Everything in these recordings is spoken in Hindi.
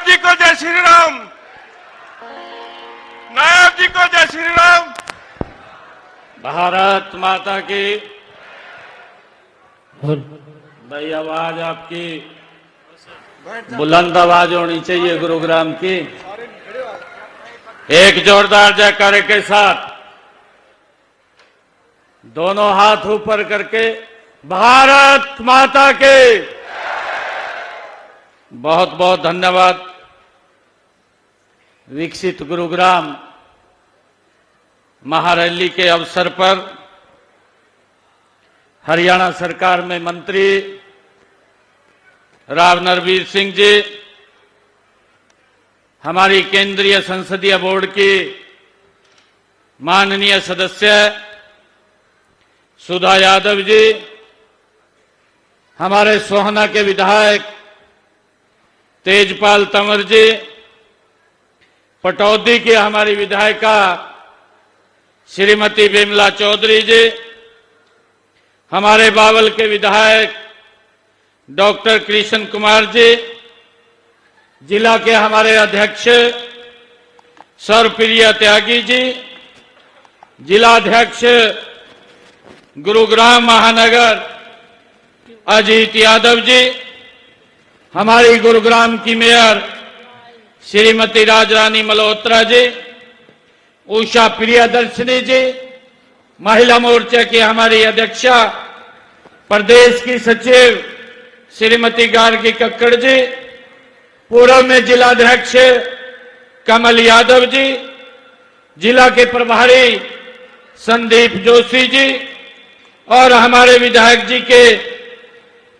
जी को जय श्री राम। नायब जी को जय श्री राम। भारत माता की। भाई आवाज आपकी बुलंद आवाज होनी चाहिए गुरुग्राम की। एक जोरदार जयकारे के साथ दोनों हाथ ऊपर करके भारत माता के। बहुत बहुत धन्यवाद। विकसित गुरुग्राम महारैली के अवसर पर हरियाणा सरकार में मंत्री राव नरवीर सिंह जी, हमारी केंद्रीय संसदीय बोर्ड की माननीय सदस्य सुधा यादव जी, हमारे सोहना के विधायक तेजपाल तंवर जी, पटौदी की हमारी विधायिका श्रीमती बिमला चौधरी जी, हमारे बावल के विधायक डॉक्टर कृष्ण कुमार जी, जिला के हमारे अध्यक्ष सर्वप्रिय त्यागी जी, जिलाध्यक्ष गुरुग्राम महानगर अजीत यादव जी, हमारी गुरुग्राम की मेयर श्रीमती राजरानी मल्होत्रा जी, उषा प्रियदर्शनी जी, महिला मोर्चा की हमारी अध्यक्षा प्रदेश की सचिव श्रीमती गार्गी कक्कड़ जी, पूर्व में जिलाध्यक्ष कमल यादव जी, जिला के प्रभारी संदीप जोशी जी और हमारे विधायक जी के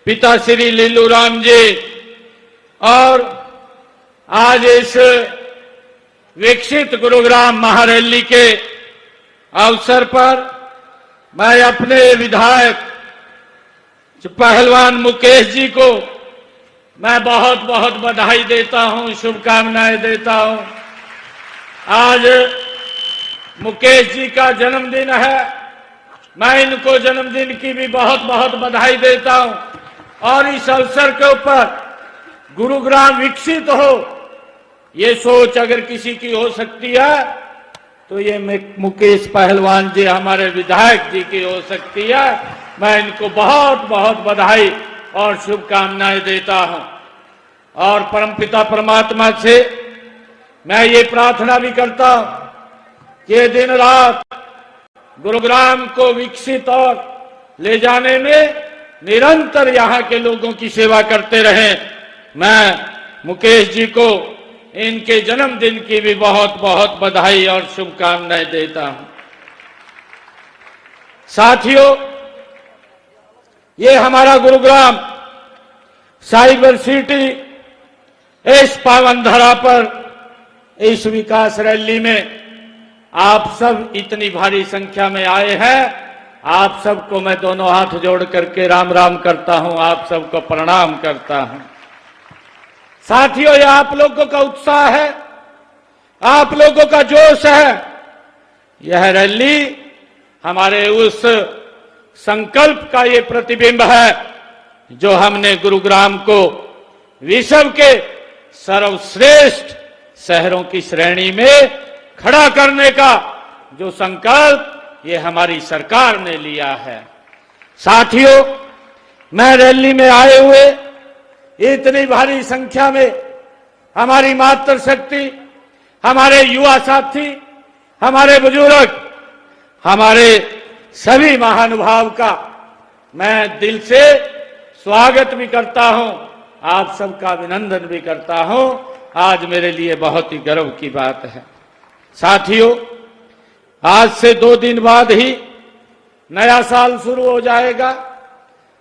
पिता श्री लीलू राम जी। और आज इस विकसित गुरुग्राम महारैली के अवसर पर मैं अपने विधायक पहलवान मुकेश जी को मैं बहुत बहुत बधाई देता हूं, शुभकामनाएं देता हूं। आज मुकेश जी का जन्मदिन है, मैं इनको जन्मदिन की भी बहुत बहुत बधाई देता हूं। और इस अवसर के ऊपर गुरुग्राम विकसित हो, ये सोच अगर किसी की हो सकती है तो ये मुकेश पहलवान जी हमारे विधायक जी की हो सकती है। मैं इनको बहुत बहुत बधाई और शुभकामनाएं देता हूं। और परमपिता परमात्मा से मैं ये प्रार्थना भी करता हूं कि दिन रात गुरुग्राम को विकसित और ले जाने में निरंतर यहां के लोगों की सेवा करते रहें। मैं मुकेश जी को इनके जन्मदिन की भी बहुत बहुत बधाई और शुभकामनाएं देता हूं। साथियों, ये हमारा गुरुग्राम साइबर सिटी इस पावन धरा पर इस विकास रैली में आप सब इतनी भारी संख्या में आए हैं। आप सबको मैं दोनों हाथ जोड़ करके राम राम करता हूं, आप सबको प्रणाम करता हूं। साथियों, ये आप लोगों का उत्साह है, आप लोगों का जोश है। यह रैली हमारे उस संकल्प का ये प्रतिबिंब है जो हमने गुरुग्राम को विश्व के सर्वश्रेष्ठ शहरों की श्रेणी में खड़ा करने का जो संकल्प ये हमारी सरकार ने लिया है। साथियों, मैं रैली में आए हुए इतनी भारी संख्या में हमारी मातृशक्ति, हमारे युवा साथी, हमारे बुजुर्ग, हमारे सभी महानुभाव का मैं दिल से स्वागत भी करता हूं, आप सबका अभिनंदन भी करता हूं। आज मेरे लिए बहुत ही गर्व की बात है। साथियों, आज से 2 दिन बाद ही नया साल शुरू हो जाएगा।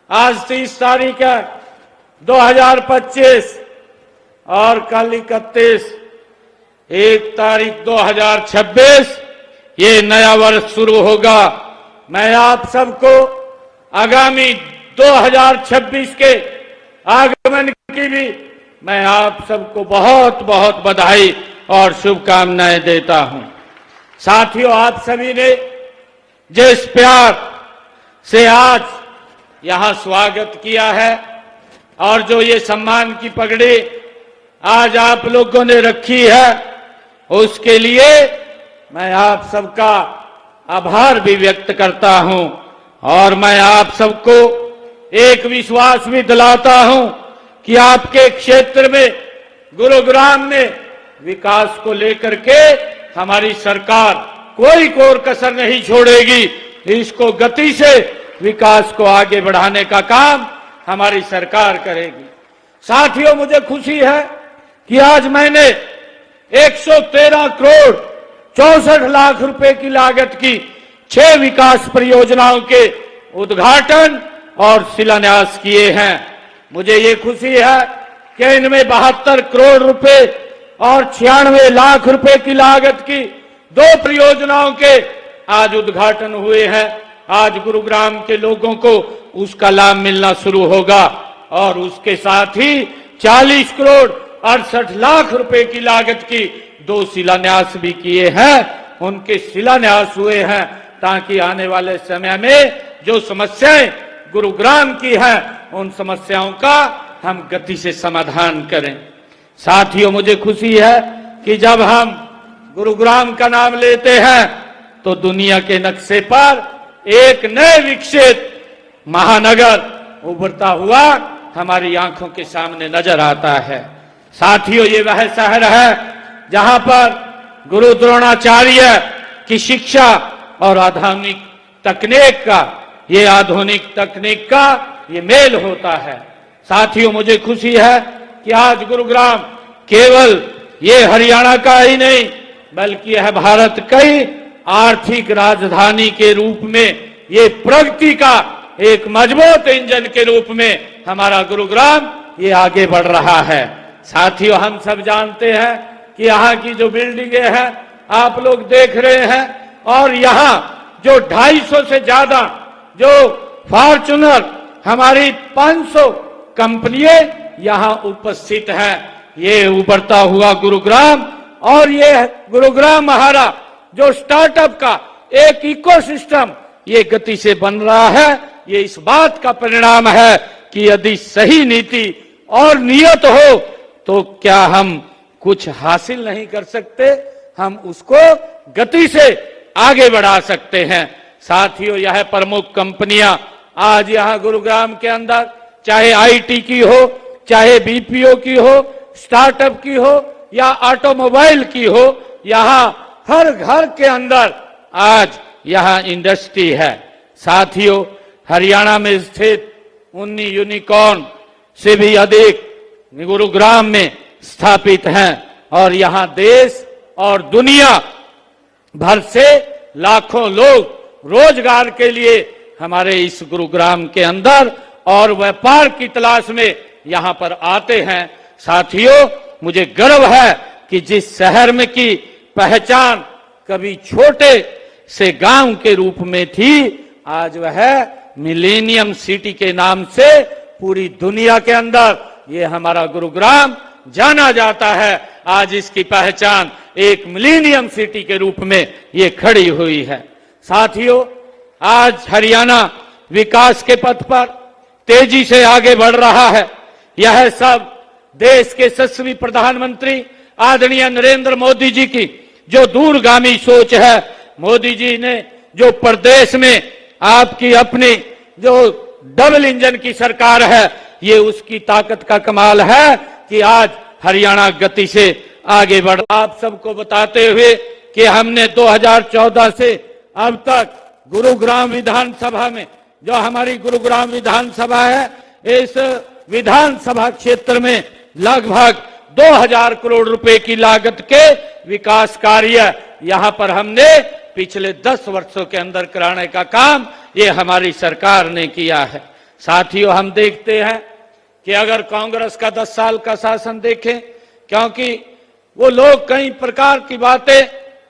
आज 30 तारीख है 2025 और कल 31 1 तारीख 2026 ये नया वर्ष शुरू होगा। मैं आप सबको आगामी 2026 के आगमन की भी मैं आप सबको बहुत बहुत बधाई और शुभकामनाएं देता हूं। साथियों, आप सभी ने जिस प्यार से आज यहां स्वागत किया है और जो ये सम्मान की पगड़ी आज आप लोगों ने रखी है, उसके लिए मैं आप सबका आभार भी व्यक्त करता हूं और मैं आप सबको एक विश्वास भी दिलाता हूं कि आपके क्षेत्र में गुरुग्राम में विकास को लेकर के हमारी सरकार कोई कोर कसर नहीं छोड़ेगी। इसको गति से विकास को आगे बढ़ाने का काम हमारी सरकार करेगी। साथियों, मुझे खुशी है कि आज मैंने 113 करोड़ 64 लाख रुपए की लागत की 6 विकास परियोजनाओं के उद्घाटन और शिलान्यास किए हैं। मुझे ये खुशी है कि इनमें 72 करोड़ रुपए और 96 लाख रुपए की लागत की 2 परियोजनाओं के आज उद्घाटन हुए हैं। आज गुरुग्राम के लोगों को उसका लाभ मिलना शुरू होगा और उसके साथ ही 40 करोड़ 68 लाख रुपए की लागत की 2 शिलान्यास भी किए हैं। उनके शिलान्यास हुए हैं ताकि आने वाले समय में जो समस्याएं गुरुग्राम की हैं, उन समस्याओं का हम गति से समाधान करें। साथियों, मुझे खुशी है कि जब हम गुरुग्राम का नाम लेते हैं तो दुनिया के नक्शे पर एक नए विकसित महानगर उभरता हुआ हमारी आंखों के सामने नजर आता है। साथियों, ये वह शहर है जहां पर गुरु द्रोणाचार्य की शिक्षा और आधुनिक तकनीक का ये मेल होता है। साथियों, मुझे खुशी है कि आज गुरुग्राम केवल ये हरियाणा का ही नहीं बल्कि यह भारत की आर्थिक राजधानी के रूप में, ये प्रगति का एक मजबूत इंजन के रूप में हमारा गुरुग्राम ये आगे बढ़ रहा है। साथियों, हम सब जानते हैं कि यहाँ की जो बिल्डिंगें हैं आप लोग देख रहे हैं और यहाँ जो 250 से ज्यादा जो फॉर्च्यूनर हमारी 500 कंपनियां यहाँ उपस्थित हैं। ये उभरता हुआ गुरुग्राम और ये गुरुग्राम हमारा जो स्टार्टअप का एक इकोसिस्टम ये गति से बन रहा है। ये इस बात का परिणाम है कि यदि सही नीति और नियत हो तो क्या हम कुछ हासिल नहीं कर सकते, हम उसको गति से आगे बढ़ा सकते हैं। साथियों, यह प्रमुख कंपनियां आज यहाँ गुरुग्राम के अंदर चाहे आईटी की हो, चाहे बीपीओ की हो, स्टार्टअप की हो या ऑटोमोबाइल की हो, यहाँ हर घर के अंदर आज यहाँ इंडस्ट्री है। साथियों, हरियाणा में स्थित 19 यूनिकॉर्न से भी अधिक गुरुग्राम में स्थापित हैं और यहाँ देश और दुनिया भर से लाखों लोग रोजगार के लिए हमारे इस गुरुग्राम के अंदर और व्यापार की तलाश में यहाँ पर आते हैं। साथियों, मुझे गर्व है कि जिस शहर में की पहचान कभी छोटे से गांव के रूप में थी, आज वह मिलेनियम सिटी के नाम से पूरी दुनिया के अंदर ये हमारा गुरुग्राम जाना जाता है। आज इसकी पहचान एक मिलेनियम सिटी के रूप में ये खड़ी हुई है। साथियों, आज हरियाणा विकास के पथ पर तेजी से आगे बढ़ रहा है। यह सब देश के यशस्वी प्रधानमंत्री आदरणीय नरेंद्र मोदी जी की जो दूरगामी सोच है। मोदी जी ने जो प्रदेश में आपकी अपनी जो डबल इंजन की सरकार है, ये उसकी ताकत का कमाल है कि आज हरियाणा गति से आगे बढ़। आप सबको बताते हुए कि हमने 2014 से अब तक गुरुग्राम विधानसभा में, जो हमारी गुरुग्राम विधानसभा है, इस विधानसभा क्षेत्र में लगभग 2000 करोड़ रुपए की लागत के विकास कार्य यहां पर हमने पिछले 10 वर्षों के अंदर कराने का काम ये हमारी सरकार ने किया है। साथियों, हम देखते हैं कि अगर कांग्रेस का 10 साल का शासन देखें, क्योंकि वो लोग कई प्रकार की बातें,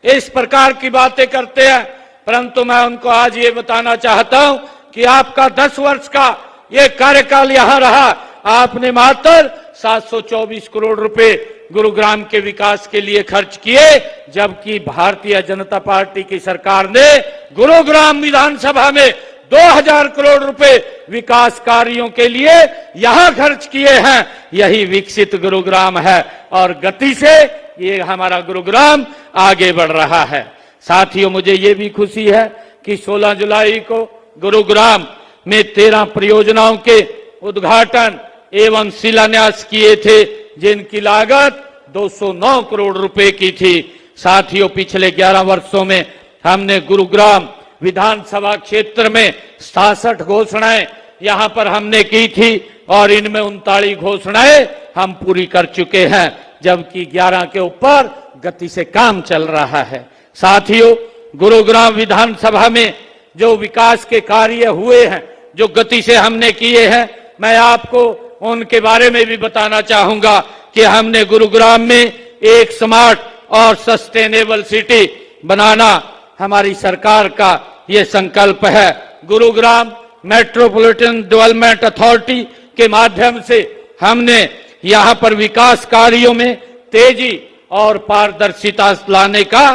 इस प्रकार की बातें करते हैं, परंतु मैं उनको आज ये बताना चाहता हूं कि आपका 10 वर्ष का ये कार्यकाल यहां रहा, आपने मात्र 724 करोड़ रुपए गुरुग्राम के विकास के लिए खर्च किए, जबकि भारतीय जनता पार्टी की सरकार ने गुरुग्राम विधानसभा में 2000 करोड़ रुपए विकास कार्यों के लिए यहां खर्च किए हैं। यही विकसित गुरुग्राम है और गति से ये हमारा गुरुग्राम आगे बढ़ रहा है। साथियों, मुझे ये भी खुशी है कि 16 जुलाई को गुरुग्राम में 13 परियोजनाओं के उद्घाटन एवं शिलान्यास किए थे, जिनकी लागत 209 करोड़ रुपए की थी। साथियों, पिछले 11 वर्षों में हमने गुरुग्राम विधानसभा क्षेत्र में 67 घोषणाएं यहां पर हमने की थी और इनमें 39 घोषणाएं हम पूरी कर चुके हैं, जबकि 11 के ऊपर गति से काम चल रहा है। साथियों, गुरुग्राम विधानसभा में जो विकास के कार्य हुए हैं, जो गति से हमने किए हैं, मैं आपको उनके बारे में भी बताना चाहूंगा कि हमने गुरुग्राम में एक स्मार्ट और सस्टेनेबल सिटी बनाना हमारी सरकार का ये संकल्प है। गुरुग्राम मेट्रोपॉलिटन डेवलपमेंट अथॉरिटी के माध्यम से हमने यहां पर विकास कार्यों में तेजी और पारदर्शिता लाने का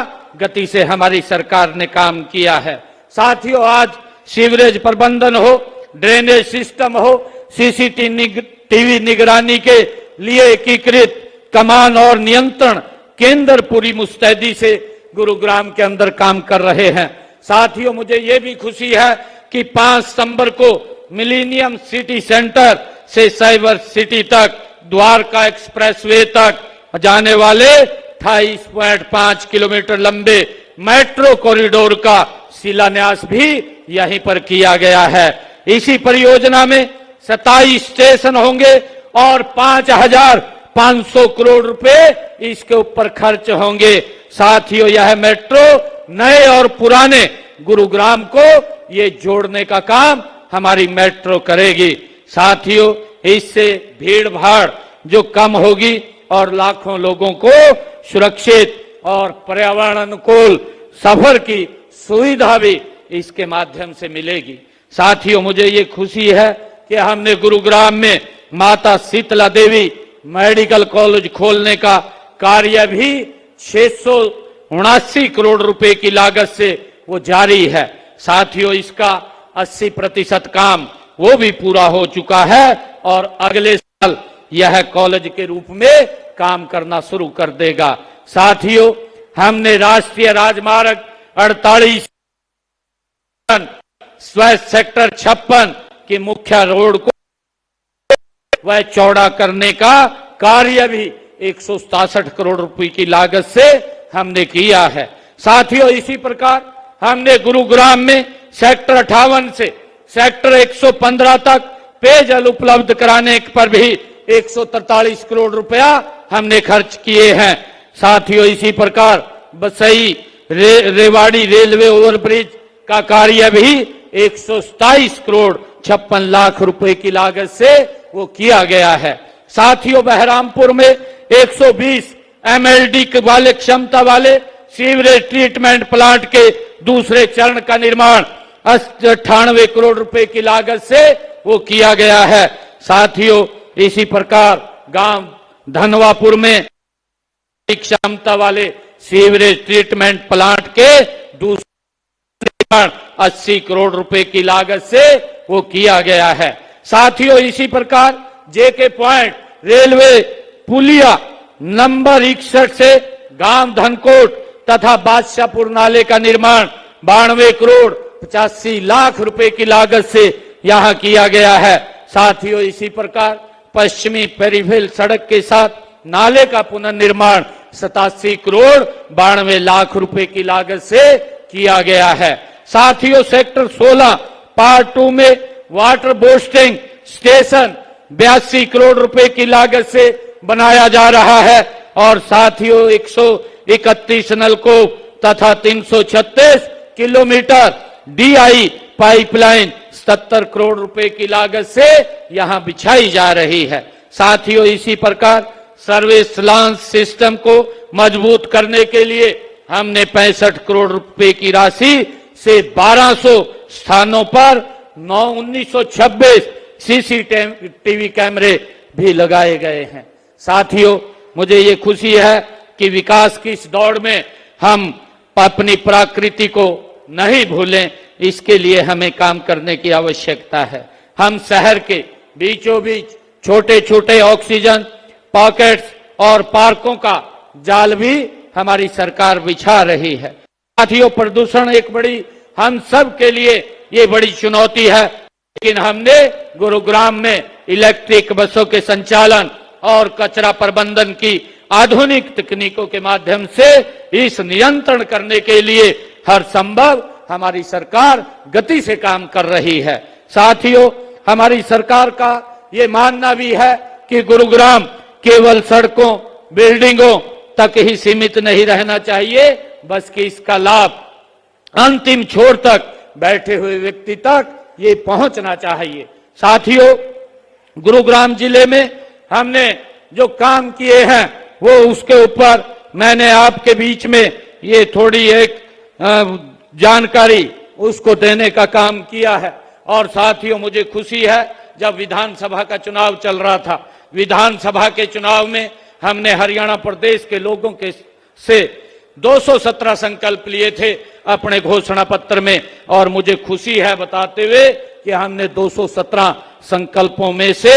गति से हमारी सरकार ने काम किया है। साथियों, आज सीवरेज प्रबंधन हो, ड्रेनेज सिस्टम हो, सीसीटीवी निगरानी के लिए एकीकृत कमान और नियंत्रण केंद्र पूरी मुस्तैदी से गुरुग्राम के अंदर काम कर रहे हैं। साथियों, मुझे ये भी खुशी है कि 5 सितंबर को मिलेनियम सिटी सेंटर से साइबर सिटी तक द्वारका एक्सप्रेसवे तक जाने वाले 28.5 किलोमीटर लंबे मेट्रो कॉरिडोर का शिलान्यास भी यहीं पर किया गया है। इसी परियोजना में 27 स्टेशन होंगे और 5,500 करोड़ रुपए इसके ऊपर खर्च होंगे। साथियों, यह मेट्रो नए और पुराने गुरुग्राम को ये जोड़ने का काम हमारी मेट्रो करेगी। साथियों, इससे भीड़ भाड़ जो कम होगी और लाखों लोगों को सुरक्षित और पर्यावरण अनुकूल सफर की सुविधा भी इसके माध्यम से मिलेगी। साथियों, मुझे ये खुशी है कि हमने गुरुग्राम में माता शीतला देवी मेडिकल कॉलेज खोलने का कार्य भी 679 करोड़ रुपए की लागत से वो जारी है। साथियों, इसका 80% काम वो भी पूरा हो चुका है और अगले साल यह कॉलेज के रूप में काम करना शुरू कर देगा। साथियों, हमने राष्ट्रीय राजमार्ग 48 सेक्टर 56 के मुख्य रोड को वह चौड़ा करने का कार्य भी 167 करोड़ रुपए की लागत से हमने किया है। साथियों, इसी प्रकार हमने गुरुग्राम में सेक्टर 58 से सेक्टर 115 तक पेयजल उपलब्ध कराने पर भी 143 करोड़ रुपया हमने खर्च किए हैं। साथियों, इसी प्रकार बसई रेवाड़ी रेलवे ओवरब्रिज का कार्य भी 127 करोड़ 56 लाख रुपए की लागत से वो किया गया है। साथियों, बहरामपुर में 120 MLD वाले क्षमता वाले सीवरेज ट्रीटमेंट प्लांट के दूसरे चरण का निर्माण 98 करोड़ रुपए की लागत से वो किया गया है। साथियों, इसी प्रकार गांव धनवापुर में क्षमता वाले सीवरेज ट्रीटमेंट प्लांट के दूसरे निर्माण 80 करोड़ रुपए की लागत से वो किया गया है। साथियों, इसी प्रकार जेके पॉइंट रेलवे पुलिया नंबर 61 से गांव धनकोट तथा बादशाहपुर नाले का निर्माण 92 करोड़ 85 लाख रुपए की लागत से यहां किया गया है। साथियों, इसी प्रकार पश्चिमी पेरिफेरल सड़क के साथ नाले का पुनर्निर्माण 87 करोड़ 92 लाख रुपए की लागत से किया गया है। साथियों, सेक्टर 16 पार्ट 2 में वाटर बोस्टिंग स्टेशन 82 करोड़ रुपए की लागत से बनाया जा रहा है और साथियों 131 नलकूप तथा 336 किलोमीटर DI पाइपलाइन 77 करोड़ रुपए की लागत से यहां बिछाई जा रही है। साथियों, इसी प्रकार सर्विस लॉन्च सिस्टम को मजबूत करने के लिए हमने 65 करोड़ रुपए की राशि से 1200 स्थानों पर 1926 CCTV कैमरे भी लगाए गए हैं। साथियों, मुझे ये खुशी है कि विकास की इस दौड़ में हम अपनी प्रकृति को नहीं भूलें, इसके लिए हमें काम करने की आवश्यकता है। हम शहर के बीचों बीच छोटे छोटे ऑक्सीजन पॉकेट्स और पार्कों का जाल भी हमारी सरकार बिछा रही है। साथियों, प्रदूषण एक बड़ी हम सब के लिए ये बड़ी चुनौती है, लेकिन हमने गुरुग्राम में इलेक्ट्रिक बसों के संचालन और कचरा प्रबंधन की आधुनिक तकनीकों के माध्यम से इस नियंत्रण करने के लिए हर संभव हमारी सरकार गति से काम कर रही है। साथियों, हमारी सरकार का ये मानना भी है कि गुरुग्राम केवल सड़कों बिल्डिंगों तक ही सीमित नहीं रहना चाहिए, बल्कि इसका लाभ अंतिम छोर तक बैठे हुए व्यक्ति तक ये पहुंचना चाहिए। साथियों, गुरुग्राम जिले में हमने जो काम किए हैं वो उसके ऊपर मैंने आपके बीच में ये थोड़ी एक जानकारी उसको देने का काम किया है। और साथियों, मुझे खुशी है जब विधानसभा का चुनाव चल रहा था, विधानसभा के चुनाव में हमने हरियाणा प्रदेश के लोगों के से 217 संकल्प लिए थे अपने घोषणा पत्र में, और मुझे खुशी है बताते हुए कि हमने 217 संकल्पों में से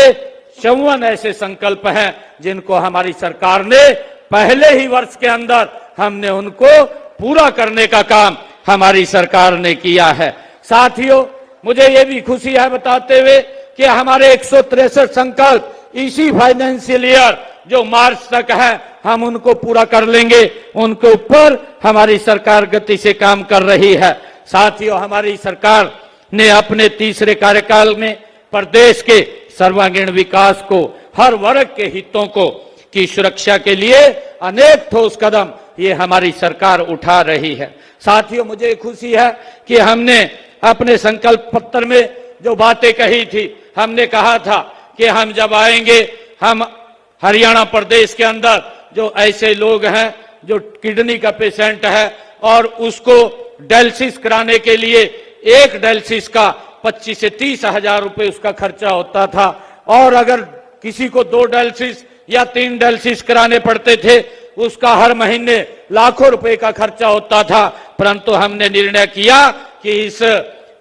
54 ऐसे संकल्प हैं जिनको हमारी सरकार ने पहले ही वर्ष के अंदर हमने उनको पूरा करने का काम हमारी सरकार ने किया है। साथियों, मुझे ये भी खुशी है बताते हुए कि हमारे 163 संकल्प इसी फाइनेंशियल ईयर जो मार्च तक है हम उनको पूरा कर लेंगे, उनके ऊपर हमारी सरकार गति से काम कर रही है। साथियों, हमारी सरकार ने अपने तीसरे कार्यकाल में प्रदेश के सर्वांगीण विकास को, हर वर्ग के हितों को की सुरक्षा के लिए अनेक ठोस कदम ये हमारी सरकार उठा रही है। साथियों, मुझे खुशी है कि हमने अपने संकल्प पत्र में जो बातें कही थी, हमने कहा था कि हम जब आएंगे, हम हरियाणा प्रदेश के अंदर जो ऐसे लोग हैं जो किडनी का पेशेंट है और उसको डायलिसिस कराने के लिए एक डायलिसिस का 25 से 30 हजार रुपए उसका खर्चा होता था, और अगर किसी को 2 डायलिसिस या 3 डायलिसिस कराने पड़ते थे उसका हर महीने लाखों रुपए का खर्चा होता था। परंतु हमने निर्णय किया कि इस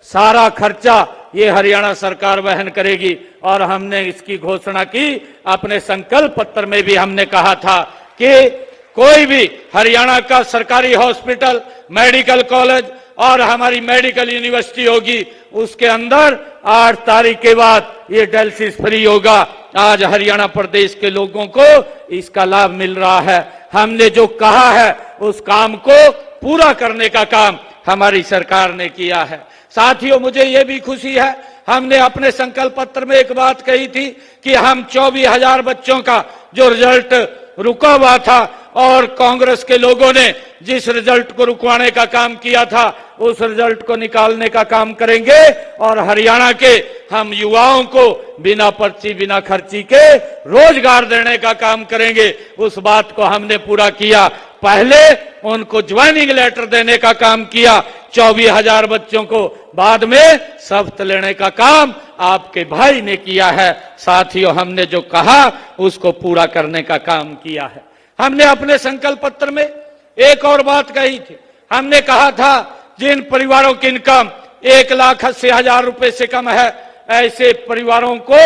सारा खर्चा ये हरियाणा सरकार वहन करेगी, और हमने इसकी घोषणा की। अपने संकल्प पत्र में भी हमने कहा था कि कोई भी हरियाणा का सरकारी हॉस्पिटल, मेडिकल कॉलेज और हमारी मेडिकल यूनिवर्सिटी होगी, उसके अंदर 8 तारीख के बाद ये डायलिसिस फ्री होगा। आज हरियाणा प्रदेश के लोगों को इसका लाभ मिल रहा है। हमने जो कहा है उस काम को पूरा करने का काम हमारी सरकार ने किया है। साथियों, मुझे ये भी खुशी है, हमने अपने संकल्प पत्र में एक बात कही थी कि हम 24,000 बच्चों का जो रिजल्ट रुका हुआ था और कांग्रेस के लोगों ने जिस रिजल्ट को रुकवाने का काम किया था उस रिजल्ट को निकालने का काम करेंगे, और हरियाणा के हम युवाओं को बिना पर्ची बिना खर्ची के रोजगार देने का काम करेंगे। उस बात को हमने पूरा किया। पहले उनको ज्वाइनिंग लेटर देने का काम किया 24,000 बच्चों को, बाद में शपथ लेने का काम आपके भाई ने किया है। साथियों, हमने जो कहा उसको पूरा करने का काम किया है। हमने अपने संकल्प पत्र में एक और बात कही थी, हमने कहा था जिन परिवारों की इनकम 1,80,000 रुपए से कम है, ऐसे परिवारों को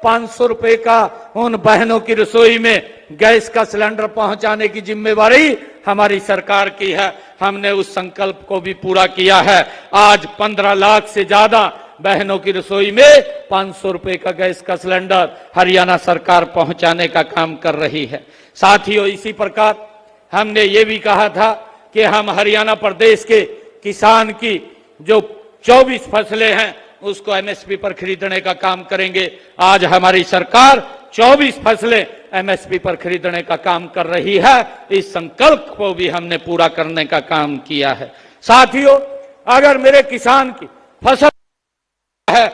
500 रुपए का उन बहनों की रसोई में गैस का सिलेंडर पहुंचाने की जिम्मेवारी हमारी सरकार की है। हमने उस संकल्प को भी पूरा किया है। आज 15 लाख से ज्यादा बहनों की रसोई में 500 रुपए का गैस का सिलेंडर हरियाणा सरकार पहुंचाने का काम कर रही है। साथियों, इसी प्रकार हमने ये भी कहा था कि हम हरियाणा प्रदेश के किसान की जो 24 फसलें हैं उसको एमएसपी पर खरीदने का काम करेंगे। आज हमारी सरकार 24 फसलें एमएसपी पर खरीदने का काम कर रही है। इस संकल्प को भी हमने पूरा करने का काम किया है। साथियों, अगर मेरे किसान की फसल है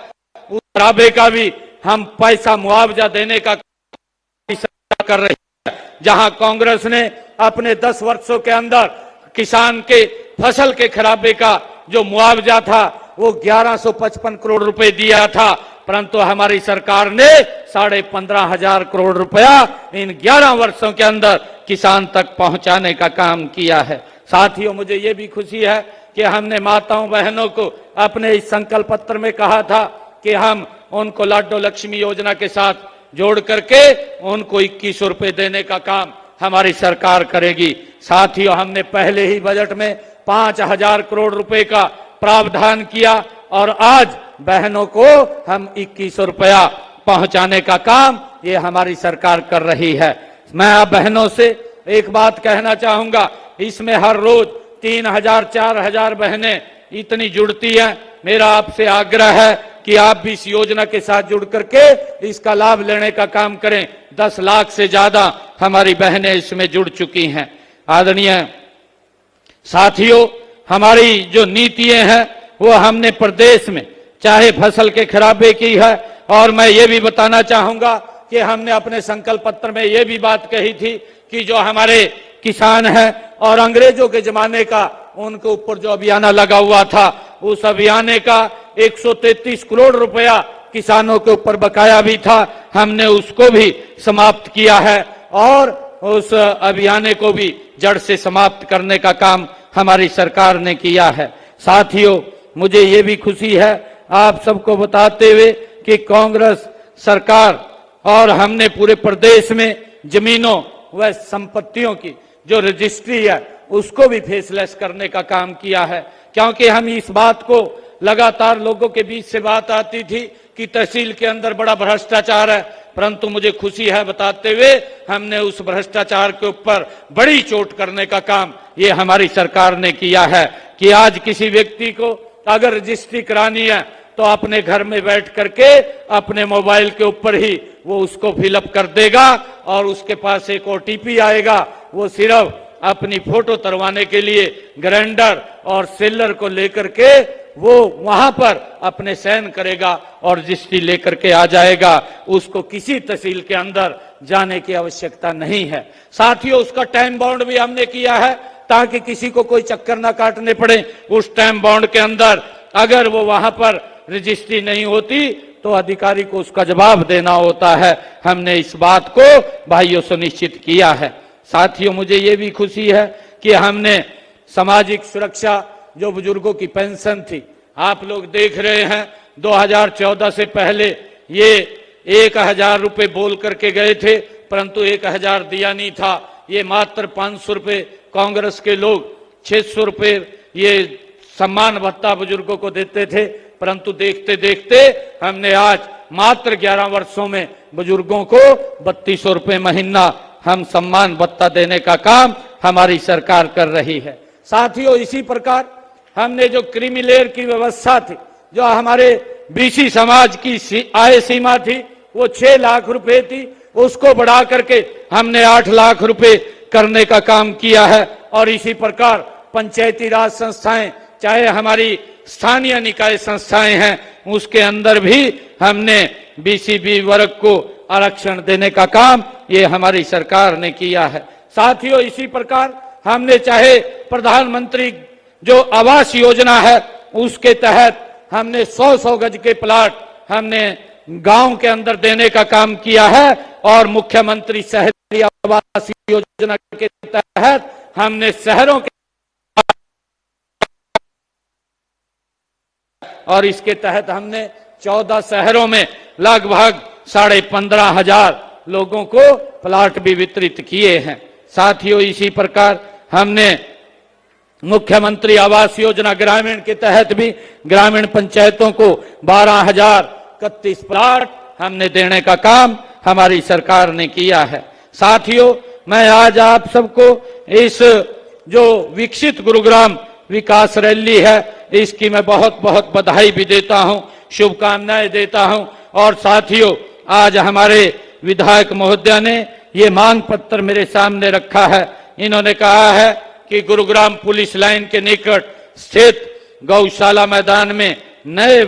उस खराबे का भी हम पैसा मुआवजा देने का काम कर रही है। जहां कांग्रेस ने अपने 10 वर्षों के अंदर किसान के फसल के खराबे का जो मुआवजा था वो 1155 करोड़ रुपए दिया था, परंतु हमारी सरकार ने 15,500 करोड़ रुपया इन 11 वर्षों के अंदर किसान तक पहुंचाने का काम किया है। साथियों, मुझे ये भी खुशी है कि हमने माताओं बहनों को अपने इस संकल्प पत्र में कहा था कि हम उनको लाडो लक्ष्मी योजना के साथ जोड़ करके उनको 2100 रुपए देने का काम हमारी सरकार करेगी। साथियों, हमने पहले ही बजट में 5000 करोड़ रुपए का प्रावधान किया और आज बहनों को हम 2100 रुपया पहुंचाने का काम ये हमारी सरकार कर रही है। मैं आप बहनों से एक बात कहना चाहूंगा, इसमें हर रोज 3000 4000 बहनें इतनी जुड़ती हैं। मेरा आपसे आग्रह है कि आप भी इस योजना के साथ जुड़ करके इसका लाभ लेने का काम करें। 10 लाख से ज्यादा हमारी बहनें इसमें जुड़ चुकी हैं। आदरणीय साथियों, हमारी जो नीतियां हैं वो हमने प्रदेश में चाहे फसल के खराबे की है, और मैं ये भी बताना चाहूंगा कि हमने अपने संकल्प पत्र में ये भी बात कही थी कि जो हमारे किसान हैं और अंग्रेजों के जमाने का उनके ऊपर जो अभियान लगा हुआ था, उस अभियान का 133 करोड़ रुपया किसानों के ऊपर बकाया भी था, हमने उसको भी समाप्त किया है और उस अभियान को भी जड़ से समाप्त करने का काम हमारी सरकार ने किया है। साथियों, मुझे ये भी खुशी है आप सबको बताते हुए कि कांग्रेस सरकार और हमने पूरे प्रदेश में जमीनों व संपत्तियों की जो रजिस्ट्री है उसको भी फेसलेस करने का काम किया है, क्योंकि हम इस बात को लगातार लोगों के बीच से बात आती थी कि तहसील के अंदर बड़ा भ्रष्टाचार है, परंतु मुझे खुशी है बताते हुए हमने उस भ्रष्टाचार के ऊपर बड़ी चोट करने का काम ये हमारी सरकार ने किया है कि आज किसी व्यक्ति को अगर रजिस्ट्री करानी है तो अपने घर में बैठ करके अपने मोबाइल के ऊपर ही वो उसको फिलअप कर देगा और उसके पास एक OTP आएगा। वो सिर्फ अपनी फोटो तरवाने के लिए ग्राइंडर और सेलर को लेकर के वो वहां पर अपने साइन करेगा और रजिस्ट्री लेकर के आ जाएगा। उसको किसी तहसील के अंदर जाने की आवश्यकता नहीं है। साथियों, उसका टाइम बाउंड भी हमने किया है ताकि किसी को कोई चक्कर ना काटने पड़े। उस टाइम बाउंड के अंदर अगर वो वहां पर रजिस्ट्री नहीं होती तो अधिकारी को उसका जवाब देना होता है। हमने इस बात को भाइयों सुनिश्चित किया है। साथियों, मुझे ये भी खुशी है कि हमने सामाजिक सुरक्षा जो बुजुर्गों की पेंशन थी, आप लोग देख रहे हैं 2014 से पहले ये 1000 रुपए बोल करके गए थे, परंतु 1000 दिया नहीं था। ये मात्र 500 रुपए कांग्रेस के लोग 600 रुपए ये सम्मान भत्ता बुजुर्गों को देते थे, परंतु देखते देखते हमने आज मात्र 11 वर्षों में बुजुर्गों को 3200 रुपए महीना हम सम्मान भत्ता देने का काम हमारी सरकार कर रही है। साथियों, इसी प्रकार हमने जो क्रीमी लेयर की व्यवस्था थी, जो हमारे BC समाज की आय सीमा थी वो 6 लाख रुपए थी, उसको बढ़ा करके हमने 8 लाख रुपए करने का काम किया है। और इसी प्रकार पंचायती राज संस्थाएं, चाहे हमारी स्थानीय निकाय संस्थाएं हैं, उसके अंदर भी हमने BCB वर्ग को आरक्षण देने का काम ये हमारी सरकार ने किया है। साथियों, इसी प्रकार हमने चाहे प्रधानमंत्री जो आवास योजना है उसके तहत हमने 100-100 गज के प्लाट हमने गांव के अंदर देने का काम किया है और मुख्यमंत्री शहरी आवास योजना के तहत हमने शहरों के और इसके तहत हमने 14 शहरों में लगभग 15,500 लोगों को प्लाट भी वितरित किए हैं। साथियों, इसी प्रकार हमने मुख्यमंत्री आवास योजना ग्रामीण के तहत भी ग्रामीण पंचायतों को 12,031 प्लाट हमने देने का काम हमारी सरकार ने किया है। साथियों, मैं आज आप सबको इस जो विकसित गुरुग्राम विकास रैली है इसकी मैं बहुत बहुत बधाई भी देता हूं, शुभकामनाएं देता हूं। और साथियों, आज हमारे विधायक महोदय ने ये मांग पत्र मेरे सामने रखा है। इन्होंने कहा है कि गुरुग्राम पुलिस लाइन के निकट स्थित गौशाला मैदान में नए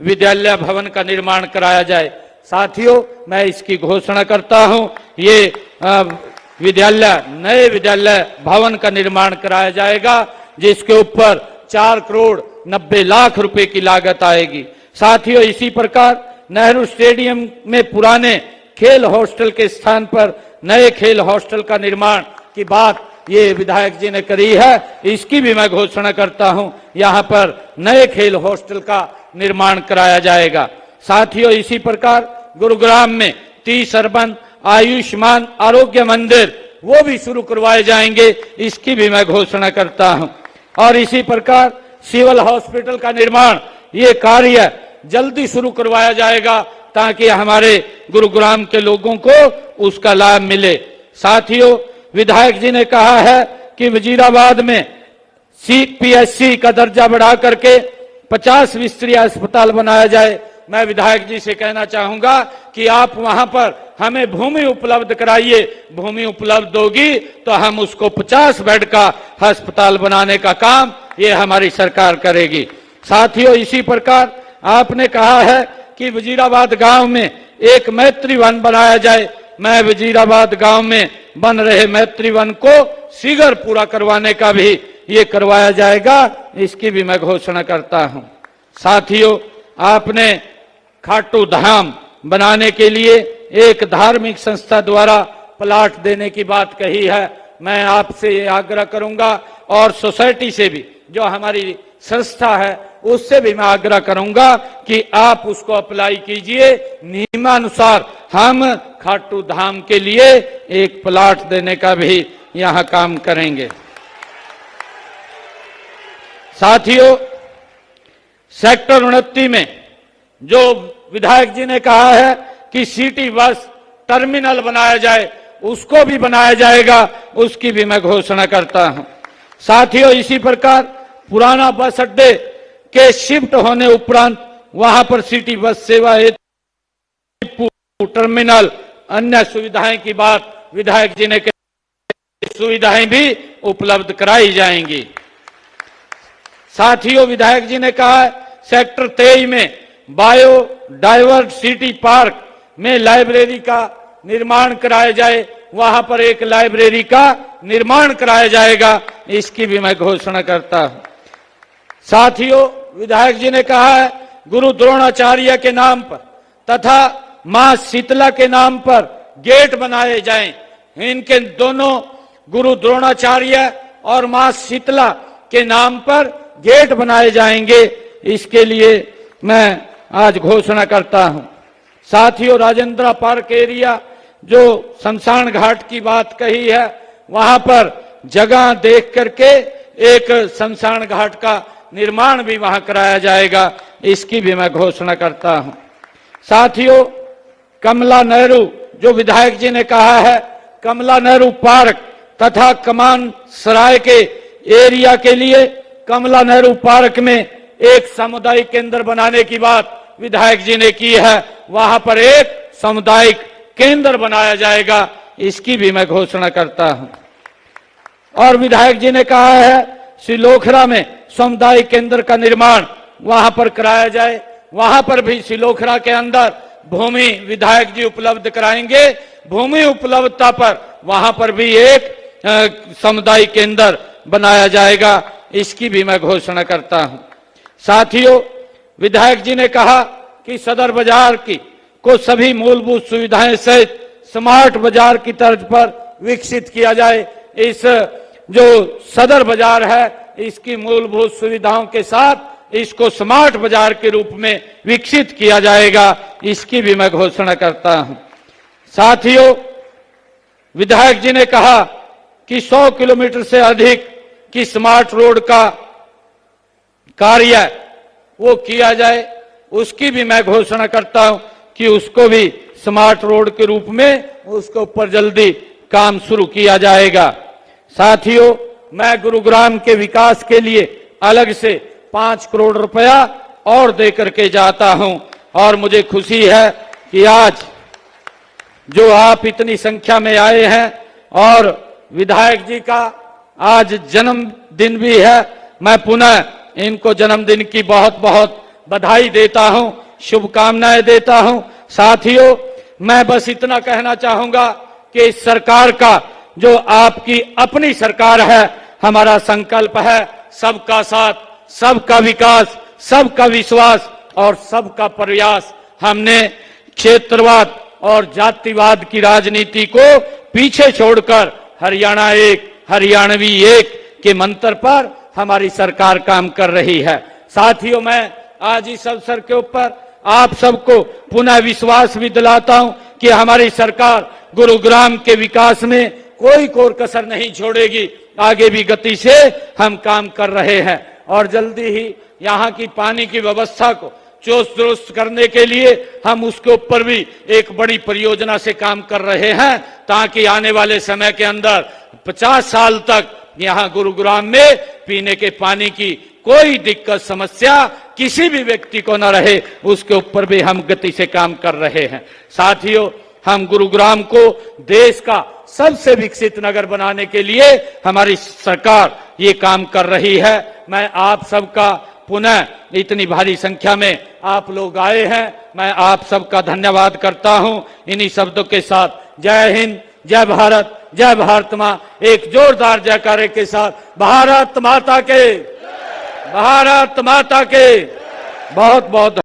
विद्यालय भवन का निर्माण कराया जाए। साथियों, मैं इसकी घोषणा करता हूं, ये नए विद्यालय भवन का निर्माण कराया जाएगा जिसके ऊपर 4 करोड़ 90 लाख रुपए की लागत आएगी। साथियों, इसी प्रकार नेहरू स्टेडियम में पुराने खेल हॉस्टल के स्थान पर नए खेल हॉस्टल का निर्माण की बात ये विधायक जी ने करी है, इसकी भी मैं घोषणा करता हूं। यहां पर नए खेल हॉस्टल का निर्माण कराया जाएगा। साथियों, इसी प्रकार गुरुग्राम में 30 अर्बन आयुष्मान आरोग्य मंदिर वो भी शुरू करवाए जाएंगे, इसकी भी मैं घोषणा करता हूं। और इसी प्रकार सिविल हॉस्पिटल का निर्माण, ये कार्य जल्दी शुरू करवाया जाएगा ताकि हमारे गुरुग्राम के लोगों को उसका लाभ मिले। साथियों, विधायक जी ने कहा है कि वजीराबाद में CPSC का दर्जा बढ़ा करके 50 बिस्तरीय अस्पताल बनाया जाए। मैं विधायक जी से कहना चाहूंगा कि आप वहां पर हमें भूमि उपलब्ध कराइए। भूमि उपलब्ध होगी तो हम उसको 50 बेड का अस्पताल बनाने का काम ये हमारी सरकार करेगी। साथियों, इसी प्रकार आपने कहा है कि वजीराबाद गांव में एक मैत्री वन बनाया जाए। मैं वजीराबाद गांव में बन रहे मैत्री वन को शीघ्र पूरा करवाने का भी ये करवाया जाएगा, इसकी भी मैं घोषणा करता हूं। साथियों, आपने खाटू धाम बनाने के लिए एक धार्मिक संस्था द्वारा प्लाट देने की बात कही है। मैं आपसे ये आग्रह करूंगा और सोसाइटी से भी, जो हमारी संस्था है, उससे भी मैं आग्रह करूंगा कि आप उसको अप्लाई कीजिए। नियमानुसार हम खाटू धाम के लिए एक प्लाट देने का भी यहां काम करेंगे। साथियों, सेक्टर 29 में जो विधायक जी ने कहा है कि सिटी बस टर्मिनल बनाया जाए, उसको भी बनाया जाएगा, उसकी भी मैं घोषणा करता हूं। साथियों, इसी प्रकार पुराना बस अड्डे के शिफ्ट होने उपरांत वहां पर सिटी बस सेवा हेतु टर्मिनल अन्य सुविधाएं की बात विधायक जी ने कही, सुविधाएं भी उपलब्ध कराई जाएंगी। साथियों, विधायक जी ने कहा सेक्टर 23 में बायो डाइवर्सिटी पार्क में लाइब्रेरी का निर्माण कराया जाए। वहां पर एक लाइब्रेरी का निर्माण कराया जाएगा, इसकी भी मैं घोषणा करता हूं। साथियों, विधायक जी ने कहा है गुरु द्रोणाचार्य के नाम पर तथा मां शीतला के नाम पर गेट बनाए जाएं। इनके दोनों गुरु द्रोणाचार्य और मां शीतला के नाम पर गेट बनाए जाएंगे, इसके लिए मैं आज घोषणा करता हूं। साथियों, राजेंद्र पार्क एरिया जो शमशान घाट की बात कही है, वहां पर जगह देख करके एक शमशान घाट का निर्माण भी वहां कराया जाएगा, इसकी भी मैं घोषणा करता हूं। साथियों, कमला नेहरू जो विधायक जी ने कहा है, कमला नेहरू पार्क तथा कमान सराय के एरिया के लिए कमला नेहरू पार्क में एक सामुदायिक केंद्र बनाने की बात विधायक जी ने की है। वहां पर एक सामुदायिक केंद्र बनाया जाएगा, इसकी भी मैं घोषणा करता हूं। और विधायक जी ने कहा है सिलोखरा में सामुदायिक केंद्र का निर्माण वहां पर कराया जाए। वहां पर भी सिलोखरा के अंदर भूमि विधायक जी उपलब्ध कराएंगे। भूमि उपलब्धता पर वहां पर भी एक सामुदायिक केंद्र बनाया जाएगा, इसकी भी मैं घोषणा करता हूं। साथियों, विधायक जी ने कहा कि सदर बाजार को सभी मूलभूत सुविधाएं सहित स्मार्ट बाजार की तर्ज पर विकसित किया जाए। इस जो सदर बाजार है, इसकी मूलभूत सुविधाओं के साथ इसको स्मार्ट बाजार के रूप में विकसित किया जाएगा, इसकी भी मैं घोषणा करता हूं। साथियों, विधायक जी ने कहा कि 100 किलोमीटर से अधिक की स्मार्ट रोड का कार्य वो किया जाए, उसकी भी मैं घोषणा करता हूं कि उसको भी स्मार्ट रोड के रूप में उसके ऊपर जल्दी काम शुरू किया जाएगा। साथियों, मैं गुरुग्राम के विकास के लिए अलग से 5 करोड़ रुपया और दे करके जाता हूं और मुझे खुशी है कि आज जो आप इतनी संख्या में आए हैं और विधायक जी का आज जन्मदिन भी है, मैं पुनः इनको जन्मदिन की बहुत बहुत बधाई देता हूं, शुभकामनाएं देता हूं। साथियों, मैं बस इतना कहना चाहूंगा कि इस सरकार का जो आपकी अपनी सरकार है, हमारा संकल्प है सबका साथ, सबका विकास, सबका विश्वास और सबका प्रयास। हमने क्षेत्रवाद और जातिवाद की राजनीति को पीछे छोड़कर हरियाणा एक, हरियाणवी एक के मंत्र पर हमारी सरकार काम कर रही है। साथियों, मैं आज इस अवसर के ऊपर आप सबको पुनः विश्वास भी दिलाता हूं कि हमारी सरकार गुरुग्राम के विकास में कोई कोर कसर नहीं छोड़ेगी। आगे भी गति से हम काम कर रहे हैं और जल्दी ही यहां की पानी की व्यवस्था को चुस्त दुरुस्त करने के लिए हम उसके ऊपर भी एक बड़ी परियोजना से काम कर रहे हैं, ताकि आने वाले समय के अंदर 50 साल तक यहां गुरुग्राम में पीने के पानी की कोई दिक्कत समस्या किसी भी व्यक्ति को न रहे, उसके ऊपर भी हम गति से काम कर रहे हैं। साथियों, हम गुरुग्राम को देश का सबसे विकसित नगर बनाने के लिए हमारी सरकार ये काम कर रही है। मैं आप सबका पुनः इतनी भारी संख्या में आप लोग आए हैं, मैं आप सबका धन्यवाद करता हूं। इन्हीं शब्दों के साथ जय हिंद, जय भारत, जय भारत मां, एक जोरदार जयकारे के साथ भारत माता के, भारत माता के बहुत बहुत